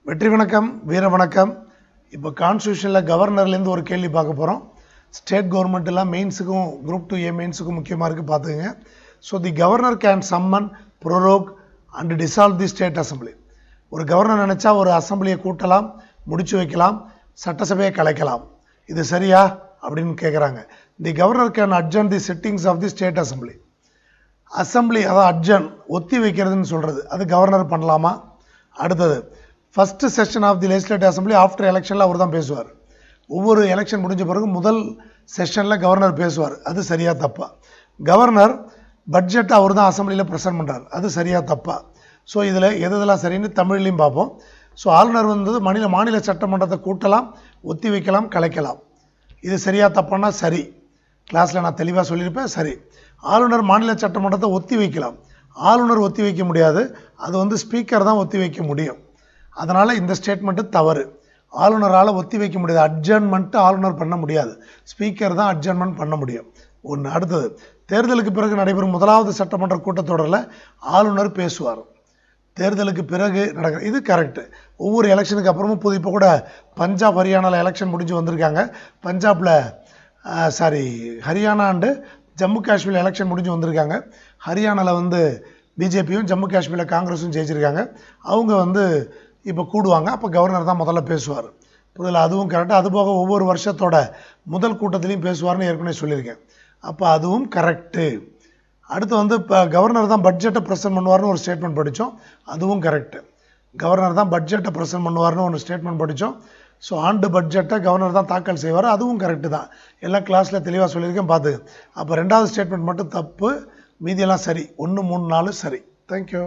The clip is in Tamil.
வெற்றி வணக்கம், வீர வணக்கம். இப்போ கான்ஸ்டியூஷனில் கவர்னர்லேருந்து ஒரு கேள்வி பார்க்க போகிறோம். ஸ்டேட் கவர்மெண்ட்டெல்லாம் மெயின்ஸுக்கும் குரூப் 2A மெயின்ஸுக்கும் முக்கியமாக இருக்குது, பார்த்துக்குங்க. So the governor can summon, prorogue and dissolve the state assembly. ஒரு கவர்னர் நினச்சா ஒரு அசம்பிளியை கூட்டலாம், முடிச்சு வைக்கலாம், சட்டசபையை கலைக்கலாம். இது சரியா அப்படின்னு கேட்குறாங்க. The governor can adjourn the sittings of the state assembly. Assembly அதாவது அட்ஜர்ன், ஒத்தி வைக்கிறதுன்னு சொல்கிறது, அது கவர்னர் பண்ணலாமா? அடுத்தது first session of the legislative assembly after எலெக்ஷனில் அவர் தான் பேசுவார். ஒவ்வொரு எலெக்ஷன் முடிஞ்ச பிறகு முதல் செஷனில் கவர்னர் பேசுவார். அது சரியாக தப்பா? கவர்னர் பட்ஜெட்டை அவர் தான் அசம்பிளியில் ப்ரெசென்ட் பண்ணுறார். அது சரியாக தப்பா? ஸோ இதில் எதெல்லாம் சரின்னு தமிழ்லையும் பார்ப்போம். ஸோ ஆளுநர் மாநில சட்டமன்றத்தை கூட்டலாம், ஒத்தி வைக்கலாம், கலைக்கலாம். இது சரியாக தப்பானா சரி. கிளாஸில் நான் தெளிவாக சொல்லியிருப்பேன், சரி. ஆளுநர் மாநில சட்டமன்றத்தை ஒத்தி வைக்கலாம். ஆளுநர் ஒத்தி வைக்க முடியாது, அது ஸ்பீக்கர் தான் ஒத்தி வைக்க முடியும். அதனால் இந்த ஸ்டேட்மெண்ட்டு தவறு. ஆளுநரால் ஒத்தி வைக்க முடியாது, அட்ஜர்ன்மெண்ட்டு ஆளுநர் பண்ண முடியாது, ஸ்பீக்கர் தான் அட்ஜர்ன்மெண்ட் பண்ண முடியும். ஒன்று. அடுத்தது, தேர்தலுக்கு பிறகு நடைபெறும் முதலாவது சட்டமன்ற கூட்டத்தொடரில் ஆளுநர் பேசுவார். தேர்தலுக்கு பிறகு நடக்கிற இது கரெக்டு. ஒவ்வொரு எலெக்ஷனுக்கு அப்புறமும் இப்போ கூட பஞ்சாப் ஹரியானாவில் எலெக்ஷன் முடிஞ்சு வந்திருக்காங்க. பஞ்சாபில் ஹரியானா அண்டு ஜம்மு காஷ்மீர் எலெக்ஷன் முடிஞ்சு வந்திருக்காங்க. ஹரியானாவில் பிஜேபியும் ஜம்மு காஷ்மீரில் காங்கிரஸும் ஜெயிச்சிருக்காங்க. அவங்க இப்போ கூடுவாங்க. அப்போ கவர்னர் தான் முதல்ல பேசுவார். புரியல? அதுவும் கரெக்டாக. அதுபோக ஒவ்வொரு வருஷத்தோட முதல் கூட்டத்திலையும் பேசுவார்னு ஏற்கனவே சொல்லியிருக்கேன். அப்போ அதுவும் கரெக்டு. அடுத்து இப்போ கவர்னர் தான் பட்ஜெட்டை ப்ரெசென்ட் பண்ணுவார்னு ஒரு ஸ்டேட்மெண்ட் படித்தோம். அதுவும் கரெக்டு. கவர்னர் தான் பட்ஜெட்டை ப்ரெசென்ட் பண்ணுவார்னு ஒரு ஸ்டேட்மெண்ட் படித்தோம். ஸோ ஆண்டு பட்ஜெட்டை கவர்னர் தான் தாக்கல் செய்வார். அதுவும் கரெக்டு தான். எல்லா கிளாஸில் தெளிவாக சொல்லியிருக்கேன், பார்த்து. அப்போ ரெண்டாவது ஸ்டேட்மெண்ட் மட்டும் தப்பு, மீதியெல்லாம் சரி. 1, 3, 4 சரி. தேங்க்யூ.